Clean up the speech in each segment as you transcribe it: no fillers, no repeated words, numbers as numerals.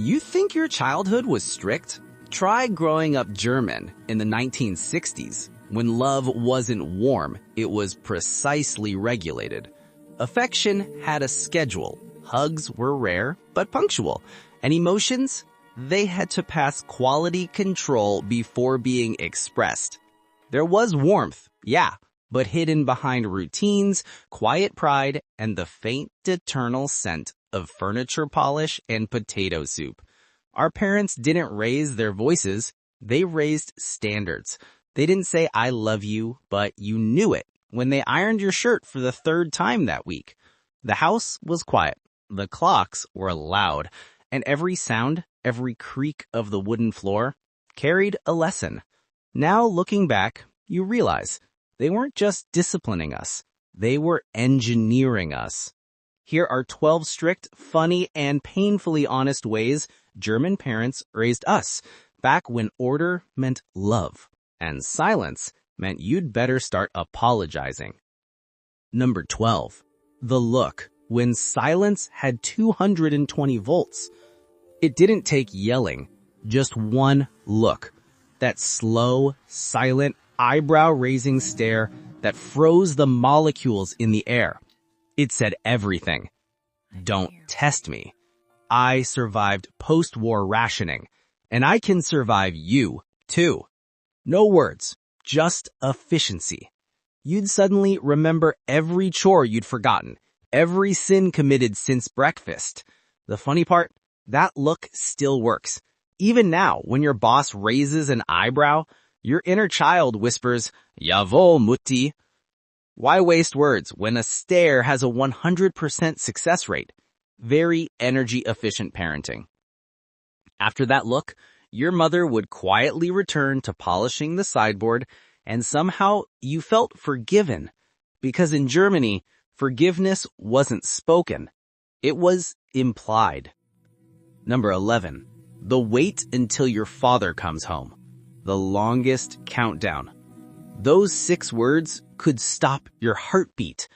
You think your childhood was strict? Try growing up German in the 1960s. When love wasn't warm, it was precisely regulated. Affection had a schedule. Hugs were rare, but punctual. And emotions? They had to pass quality control before being expressed. There was warmth, yeah, but hidden behind routines, quiet pride, and the faint eternal scent of furniture polish and potato soup. Our parents didn't raise their voices, they raised standards. They didn't say, "I love you," but you knew it when they ironed your shirt for the third time that week. The house was quiet, the clocks were loud, and every sound, every creak of the wooden floor carried a lesson. Now looking back, you realize they weren't just disciplining us, they were engineering us. Here are 12 strict, funny, and painfully honest ways German parents raised us, back when order meant love, and silence meant you'd better start apologizing. Number 12. The look when silence had 220 volts. It didn't take yelling, just one look. That slow, silent, eyebrow-raising stare that froze the molecules in the air. It said everything. Don't test me. I survived post-war rationing, and I can survive you, too. No words, just efficiency. You'd suddenly remember every chore you'd forgotten, every sin committed since breakfast. The funny part, that look still works. Even now, when your boss raises an eyebrow, your inner child whispers, "Jawohl, Mutti." Why waste words when a stare has a 100% success rate? Very energy-efficient parenting. After that look, your mother would quietly return to polishing the sideboard, and somehow you felt forgiven. Because in Germany, forgiveness wasn't spoken. It was implied. Number 11. The wait until your father comes home. The longest countdown. Those 6 words could stop your heartbeat.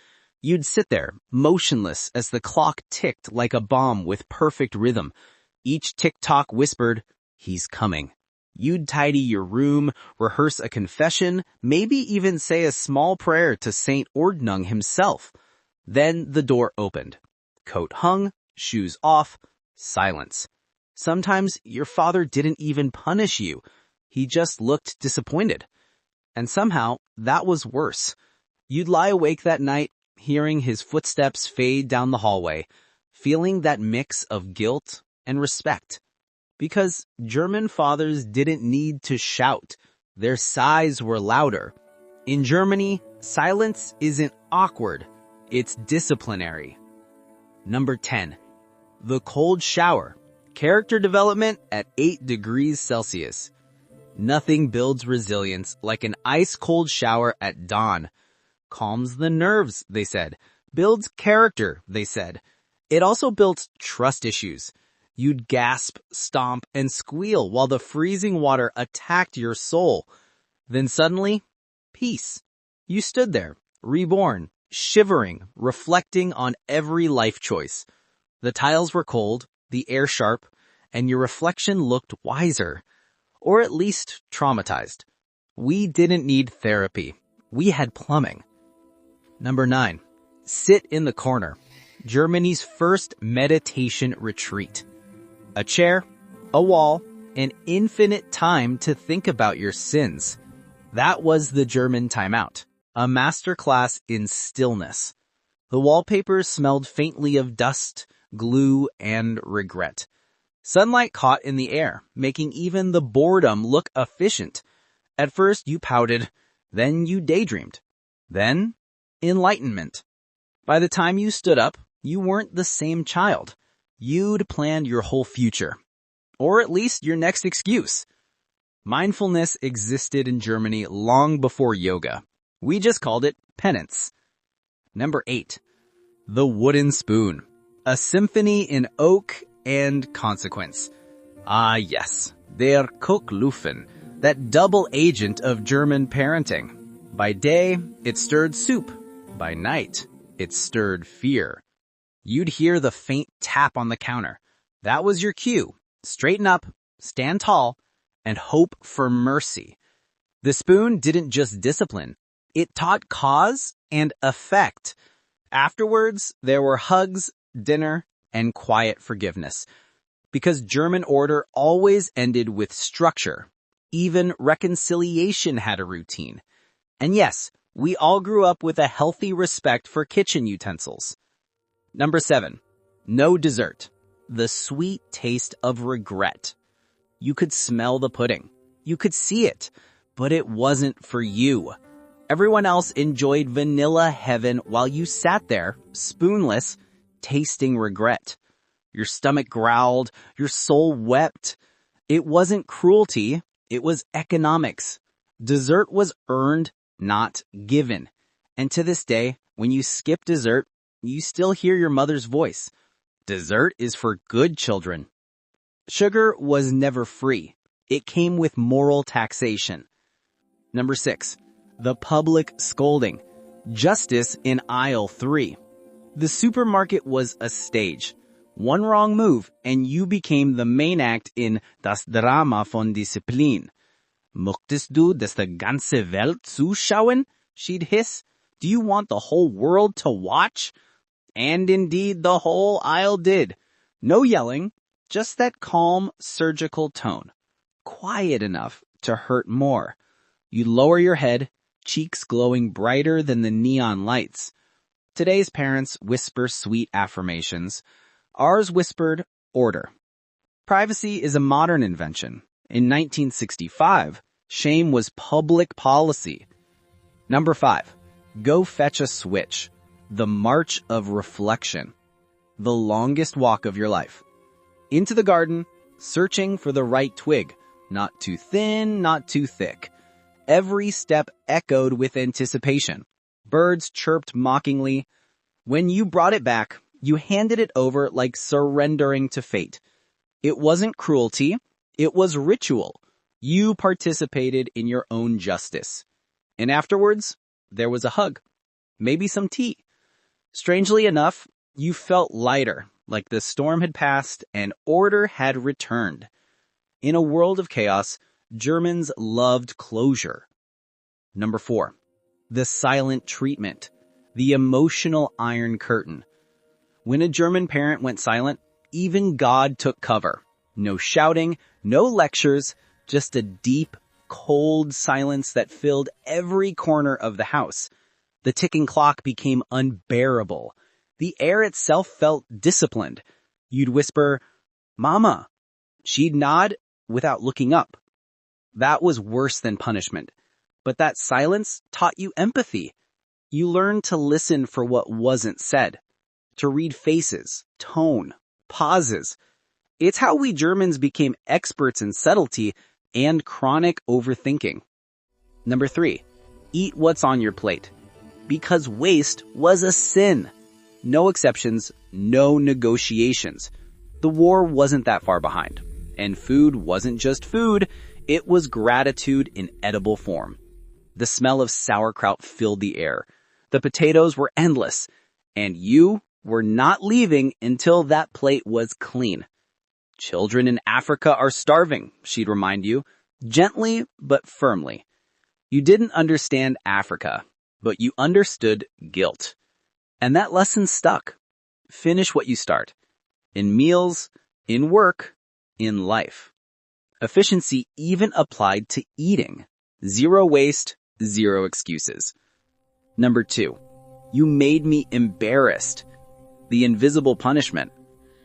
You'd sit there, motionless as the clock ticked like a bomb with perfect rhythm. Each tick-tock whispered, "He's coming." You'd tidy your room, rehearse a confession, maybe even say a small prayer to Saint Ordnung himself. Then the door opened. Coat hung, shoes off, silence. Sometimes your father didn't even punish you. He just looked disappointed. And somehow, that was worse. You'd lie awake that night, hearing his footsteps fade down the hallway, feeling that mix of guilt and respect. Because German fathers didn't need to shout. Their sighs were louder. In Germany, silence isn't awkward. It's disciplinary. Number 10. The cold shower. Character development at 8 degrees Celsius. Nothing builds resilience like an ice-cold shower at dawn. Calms the nerves, they said. Builds character, they said. It also built trust issues. You'd gasp, stomp, and squeal while the freezing water attacked your soul. Then suddenly, peace. You stood there, reborn, shivering, reflecting on every life choice. The tiles were cold, the air sharp, and your reflection looked wiser. Or at least traumatized. We didn't need therapy. We had plumbing. Number 9. Sit in the corner. Germany's first meditation retreat. A chair, a wall, and infinite time to think about your sins. That was the German timeout. A masterclass in stillness. The wallpapers smelled faintly of dust, glue, and regret. Sunlight caught in the air, making even the boredom look efficient. At first you pouted, then you daydreamed. Then, enlightenment. By the time you stood up, you weren't the same child. You'd planned your whole future. Or at least your next excuse. Mindfulness existed in Germany long before yoga. We just called it penance. Number 8. The wooden spoon. A symphony in oak and consequence. Ah yes, der Kochlufen, that double agent of German parenting. By day, it stirred soup. By night, it stirred fear. You'd hear the faint tap on the counter. That was your cue. Straighten up, stand tall, and hope for mercy. The spoon didn't just discipline. It taught cause and effect. Afterwards, there were hugs, dinner, and quiet forgiveness. Because German order always ended with structure. Even reconciliation had a routine. And yes, we all grew up with a healthy respect for kitchen utensils. Number 7. No dessert. The sweet taste of regret. You could smell the pudding. You could see it. But it wasn't for you. Everyone else enjoyed vanilla heaven while you sat there, spoonless, tasting regret. Your stomach growled. Your soul wept. It wasn't cruelty. It was economics. Dessert was earned, not given. And to this day, when you skip dessert, you still hear your mother's voice. Dessert is for good children. Sugar was never free. It came with moral taxation. Number 6. The public scolding. Justice in aisle 3. The supermarket was a stage. One wrong move, and you became the main act in Das Drama von Disziplin. Möchtest du, dass die ganze Welt zuschauen? She'd hiss. Do you want the whole world to watch? And indeed, the whole aisle did. No yelling, just that calm, surgical tone. Quiet enough to hurt more. You lower your head, cheeks glowing brighter than the neon lights. Today's parents whisper sweet affirmations. Ours whispered order. Privacy is a modern invention. In 1965, shame was public policy. Number 5. Go fetch a switch. The march of reflection. The longest walk of your life. Into the garden, searching for the right twig. Not too thin, not too thick. Every step echoed with anticipation. Birds chirped mockingly. When you brought it back, you handed it over like surrendering to fate. It wasn't cruelty. It was ritual. You participated in your own justice. And afterwards, there was a hug. Maybe some tea. Strangely enough, you felt lighter, like the storm had passed and order had returned. In a world of chaos, Germans loved closure. Number 4. The silent treatment. The emotional iron curtain. When a German parent went silent, even God took cover. No shouting, no lectures, just a deep, cold silence that filled every corner of the house. The ticking clock became unbearable. The air itself felt disciplined. You'd whisper, "Mama." She'd nod without looking up. That was worse than punishment. But that silence taught you empathy. You learned to listen for what wasn't said, to read faces, tone, pauses. It's how we Germans became experts in subtlety and chronic overthinking. Number 3, eat what's on your plate. Because waste was a sin. No exceptions, no negotiations. The war wasn't that far behind. And food wasn't just food, it was gratitude in edible form. The smell of sauerkraut filled the air. The potatoes were endless. And you were not leaving until that plate was clean. Children in Africa are starving, she'd remind you, gently but firmly. You didn't understand Africa, but you understood guilt. And that lesson stuck. Finish what you start. In meals, in work, in life. Efficiency even applied to eating. Zero waste, zero excuses. Number 2, you made me embarrassed. The invisible punishment.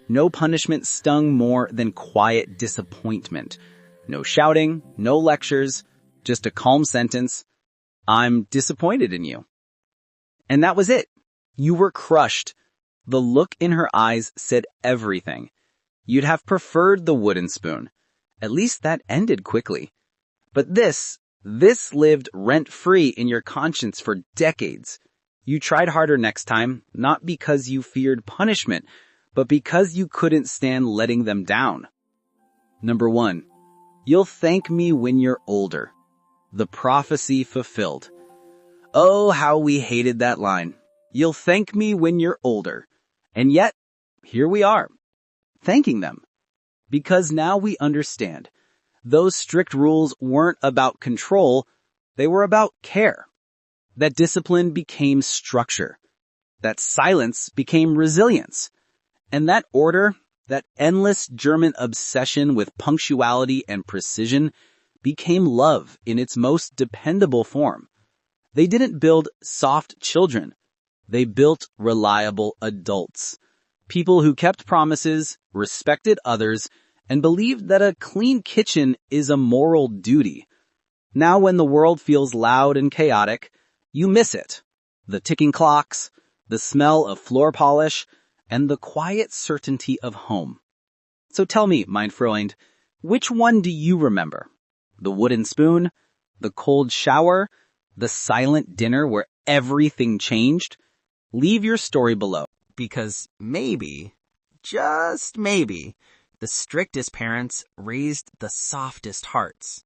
No punishment stung more than quiet disappointment. No shouting, no lectures, just a calm sentence. I'm disappointed in you. And that was it. You were crushed. The look in her eyes said everything. You'd have preferred the wooden spoon. At least that ended quickly. But this lived rent-free in your conscience for decades. You tried harder next time, not because you feared punishment, but because you couldn't stand letting them down. Number 1, you'll thank me when you're older. The prophecy fulfilled. Oh, how we hated that line. You'll thank me when you're older. And yet, here we are, thanking them. Because now we understand. Those strict rules weren't about control, they were about care. That discipline became structure. That silence became resilience. And that order, that endless German obsession with punctuality and precision, became love in its most dependable form. They didn't build soft children. They built reliable adults. People who kept promises, respected others, and believed that a clean kitchen is a moral duty. Now when the world feels loud and chaotic, you miss it. The ticking clocks, the smell of floor polish, and the quiet certainty of home. So tell me, mein Freund, which one do you remember? The wooden spoon? The cold shower? The silent dinner where everything changed? Leave your story below. Because maybe, just maybe, the strictest parents raised the softest hearts.